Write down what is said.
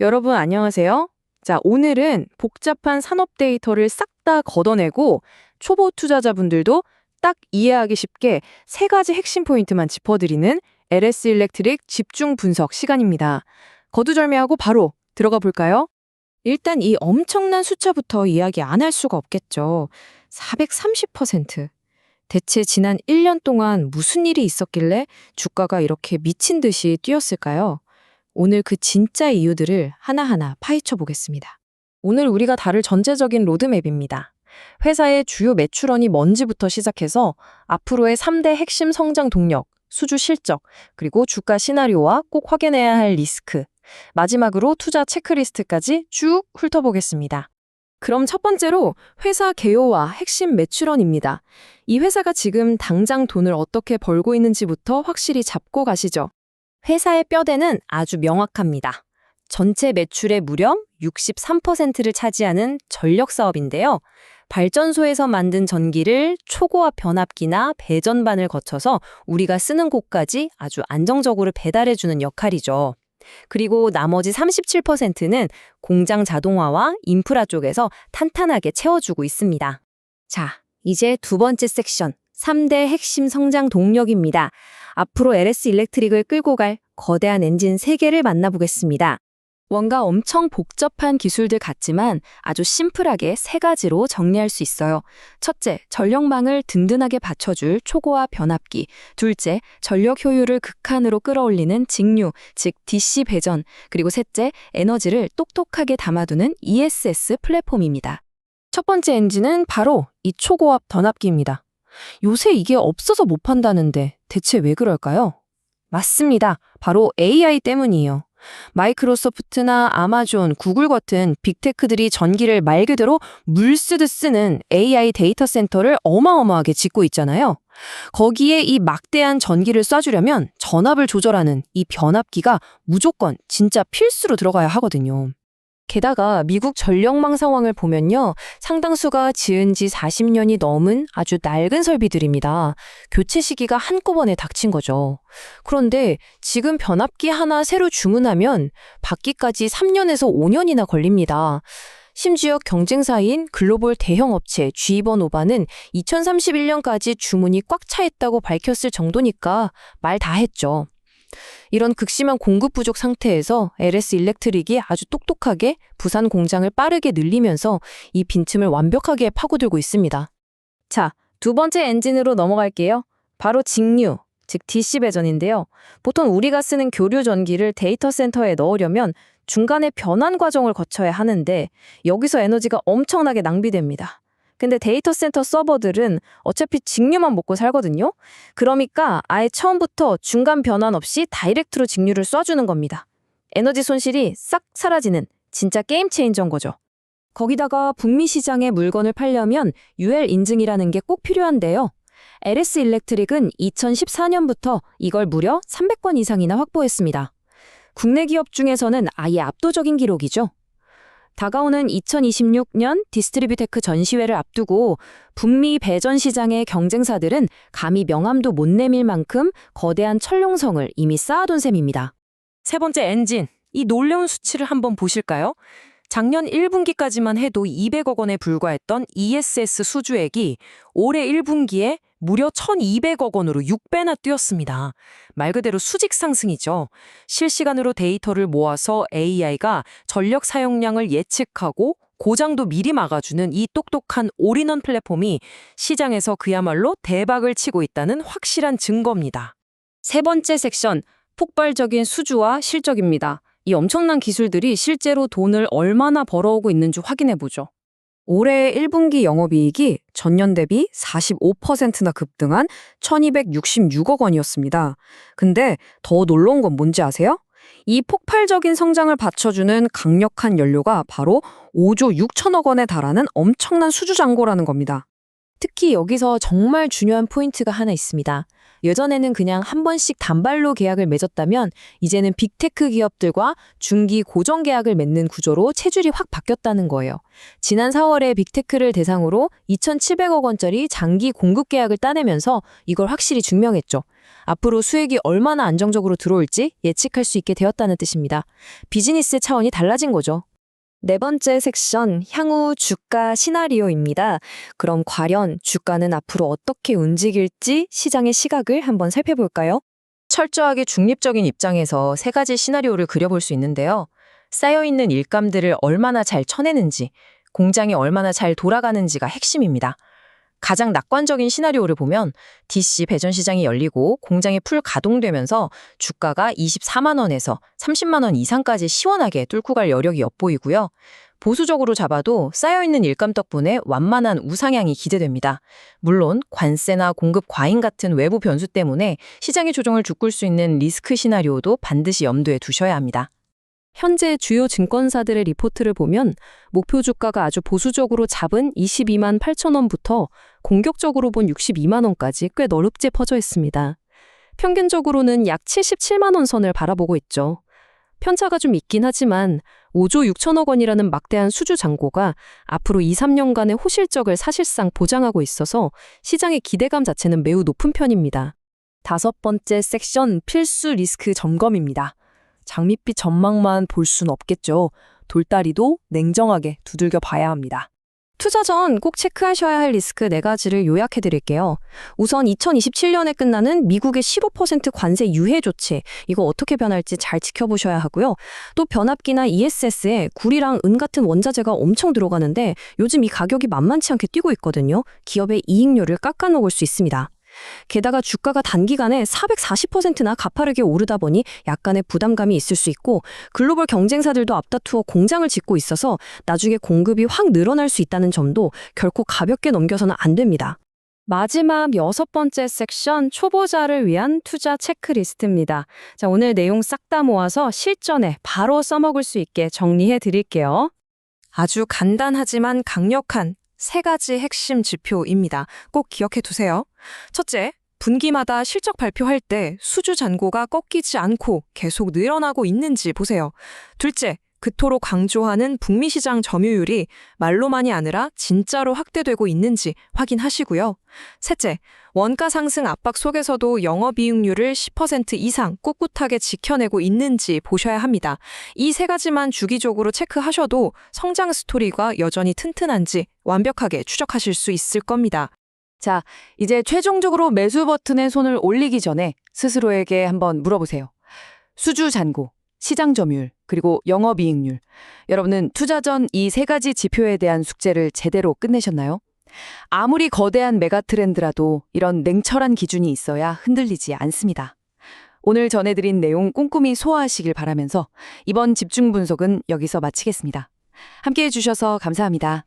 여러분 안녕하세요. 자, 오늘은 복잡한 산업 데이터를 싹 다 걷어내고 초보 투자자분들도 딱 이해하기 쉽게 세 가지 핵심 포인트만 짚어드리는 LS 일렉트릭 집중 분석 시간입니다. 거두절미하고 바로 들어가 볼까요? 일단 이 엄청난 숫자부터 이야기 안 할 수가 없겠죠. 430%. 대체 지난 1년 동안 무슨 일이 있었길래 주가가 이렇게 미친 듯이 뛰었을까요? 오늘 그 진짜 이유들을 하나하나 파헤쳐 보겠습니다. 오늘 우리가 다룰 전체적인 로드맵입니다. 회사의 주요 매출원이 뭔지부터 시작해서 앞으로의 3대 핵심 성장 동력, 수주 실적, 그리고 주가 시나리오와 꼭 확인해야 할 리스크, 마지막으로 투자 체크리스트까지 쭉 훑어보겠습니다. 그럼 첫 번째로 회사 개요와 핵심 매출원입니다. 이 회사가 지금 당장 돈을 어떻게 벌고 있는지부터 확실히 잡고 가시죠. 회사의 뼈대는 아주 명확합니다. 전체 매출의 무려 63%를 차지하는 전력 사업인데요. 발전소에서 만든 전기를 초고압 변압기나 배전반을 거쳐서 우리가 쓰는 곳까지 아주 안정적으로 배달해주는 역할이죠. 그리고 나머지 37%는 공장 자동화와 인프라 쪽에서 탄탄하게 채워주고 있습니다. 자, 이제 두 번째 섹션, 3대 핵심 성장 동력입니다. 앞으로 LS 일렉트릭을 끌고 갈 거대한 엔진 3개를 만나보겠습니다. 뭔가 엄청 복잡한 기술들 같지만 아주 심플하게 3가지로 정리할 수 있어요. 첫째, 전력망을 든든하게 받쳐줄 초고압 변압기. 둘째, 전력 효율을 극한으로 끌어올리는 직류, 즉 DC 배전. 그리고 셋째, 에너지를 똑똑하게 담아두는 ESS 플랫폼입니다. 첫 번째 엔진은 바로 이 초고압 변압기입니다. 요새 이게 없어서 못 판다는데 대체 왜 그럴까요? 맞습니다. 바로 AI 때문이에요. 마이크로소프트나 아마존, 구글 같은 빅테크들이 전기를 말 그대로 물 쓰듯 쓰는 AI 데이터 센터를 어마어마하게 짓고 있잖아요. 거기에 이 막대한 전기를 쏴주려면 전압을 조절하는 이 변압기가 무조건 진짜 필수로 들어가야 하거든요. 게다가 미국 전력망 상황을 보면요. 상당수가 지은 지 40년이 넘은 아주 낡은 설비들입니다. 교체 시기가 한꺼번에 닥친 거죠. 그런데 지금 변압기 하나 새로 주문하면 받기까지 3년에서 5년이나 걸립니다. 심지어 경쟁사인 글로벌 대형 업체 G번호바는 2031년까지 주문이 꽉 차 있다고 밝혔을 정도니까 말 다 했죠. 이런 극심한 공급 부족 상태에서 LS 일렉트릭이 아주 똑똑하게 부산 공장을 빠르게 늘리면서 이 빈틈을 완벽하게 파고들고 있습니다. 자, 두 번째 엔진으로 넘어갈게요. 바로 직류, 즉 DC 배전인데요. 보통 우리가 쓰는 교류 전기를 데이터 센터에 넣으려면 중간에 변환 과정을 거쳐야 하는데 여기서 에너지가 엄청나게 낭비됩니다. 근데 데이터 센터 서버들은 어차피 직류만 먹고 살거든요. 그러니까 아예 처음부터 중간 변환 없이 다이렉트로 직류를 쏴주는 겁니다. 에너지 손실이 싹 사라지는 진짜 게임 체인저인 거죠. 거기다가 북미 시장에 물건을 팔려면 UL 인증이라는 게 꼭 필요한데요. LS 일렉트릭은 2014년부터 이걸 무려 300건 이상이나 확보했습니다. 국내 기업 중에서는 아예 압도적인 기록이죠. 다가오는 2026년 디스트리뷰테크 전시회를 앞두고 북미 배전 시장의 경쟁사들은 감히 명함도 못 내밀 만큼 거대한 철룡성을 이미 쌓아둔 셈입니다. 세 번째 엔진, 이 놀라운 수치를 한번 보실까요? 작년 1분기까지만 해도 200억 원에 불과했던 ESS 수주액이 올해 1분기에 무려 1,200억 원으로 6배나 뛰었습니다. 말 그대로 수직 상승이죠. 실시간으로 데이터를 모아서 AI가 전력 사용량을 예측하고 고장도 미리 막아주는 이 똑똑한 올인원 플랫폼이 시장에서 그야말로 대박을 치고 있다는 확실한 증거입니다. 세 번째 섹션, 폭발적인 수주와 실적입니다. 이 엄청난 기술들이 실제로 돈을 얼마나 벌어오고 있는지 확인해보죠. 올해 1분기 영업이익이 전년 대비 45%나 급등한 1,266억 원이었습니다. 근데 더 놀라운 건 뭔지 아세요? 이 폭발적인 성장을 받쳐주는 강력한 연료가 바로 5조 6천억 원에 달하는 엄청난 수주 잔고라는 겁니다. 특히 여기서 정말 중요한 포인트가 하나 있습니다. 예전에는 그냥 한 번씩 단발로 계약을 맺었다면 이제는 빅테크 기업들과 중기 고정 계약을 맺는 구조로 체질이 확 바뀌었다는 거예요. 지난 4월에 빅테크를 대상으로 2,700억 원짜리 장기 공급 계약을 따내면서 이걸 확실히 증명했죠. 앞으로 수익이 얼마나 안정적으로 들어올지 예측할 수 있게 되었다는 뜻입니다. 비즈니스 차원이 달라진 거죠. 네 번째 섹션, 향후 주가 시나리오입니다. 그럼 과연 주가는 앞으로 어떻게 움직일지 시장의 시각을 한번 살펴볼까요? 철저하게 중립적인 입장에서 세 가지 시나리오를 그려볼 수 있는데요. 쌓여있는 일감들을 얼마나 잘 쳐내는지, 공장이 얼마나 잘 돌아가는지가 핵심입니다. 가장 낙관적인 시나리오를 보면 DC 배전 시장이 열리고 공장이 풀 가동되면서 주가가 24만 원에서 30만 원 이상까지 시원하게 뚫고 갈 여력이 엿보이고요. 보수적으로 잡아도 쌓여있는 일감 덕분에 완만한 우상향이 기대됩니다. 물론 관세나 공급 과잉 같은 외부 변수 때문에 시장의 조정을 죽을 수 있는 리스크 시나리오도 반드시 염두에 두셔야 합니다. 현재 주요 증권사들의 리포트를 보면 목표 주가가 아주 보수적으로 잡은 22만 8천 원부터 공격적으로 본 62만 원까지 꽤 넓게 퍼져 있습니다. 평균적으로는 약 77만 원 선을 바라보고 있죠. 편차가 좀 있긴 하지만 5조 6천억 원이라는 막대한 수주 잔고가 앞으로 2, 3년간의 호실적을 사실상 보장하고 있어서 시장의 기대감 자체는 매우 높은 편입니다. 다섯 번째 섹션, 필수 리스크 점검입니다. 장밋빛 전망만 볼 순 없겠죠. 돌다리도 냉정하게 두들겨 봐야 합니다. 투자 전 꼭 체크하셔야 할 리스크 4가지를 요약해 드릴게요. 우선 2027년에 끝나는 미국의 15% 관세 유예 조치, 이거 어떻게 변할지 잘 지켜보셔야 하고요. 또 변압기나 ESS에 구리랑 은 같은 원자재가 엄청 들어가는데 요즘 이 가격이 만만치 않게 뛰고 있거든요. 기업의 이익률을 깎아먹을 수 있습니다. 게다가 주가가 단기간에 440%나 가파르게 오르다 보니 약간의 부담감이 있을 수 있고 글로벌 경쟁사들도 앞다투어 공장을 짓고 있어서 나중에 공급이 확 늘어날 수 있다는 점도 결코 가볍게 넘겨서는 안 됩니다. 마지막 6번째 섹션, 초보자를 위한 투자 체크리스트입니다. 자, 오늘 내용 싹 다 모아서 실전에 바로 써먹을 수 있게 정리해 드릴게요. 아주 간단하지만 강력한 3가지 핵심 지표입니다. 꼭 기억해 두세요. 첫째, 분기마다 실적 발표할 때 수주 잔고가 꺾이지 않고 계속 늘어나고 있는지 보세요. 둘째, 그토록 강조하는 북미 시장 점유율이 말로만이 아니라 진짜로 확대되고 있는지 확인하시고요. 셋째, 원가 상승 압박 속에서도 영업이익률을 10% 이상 꿋꿋하게 지켜내고 있는지 보셔야 합니다. 이 3가지만 주기적으로 체크하셔도 성장 스토리가 여전히 튼튼한지 완벽하게 추적하실 수 있을 겁니다. 자, 이제 최종적으로 매수 버튼에 손을 올리기 전에 스스로에게 한번 물어보세요. 수주 잔고, 시장 점유율, 그리고 영업이익률. 여러분은 투자 전 이 3가지 지표에 대한 숙제를 제대로 끝내셨나요? 아무리 거대한 메가 트렌드라도 이런 냉철한 기준이 있어야 흔들리지 않습니다. 오늘 전해드린 내용 꼼꼼히 소화하시길 바라면서 이번 집중 분석은 여기서 마치겠습니다. 함께해 주셔서 감사합니다.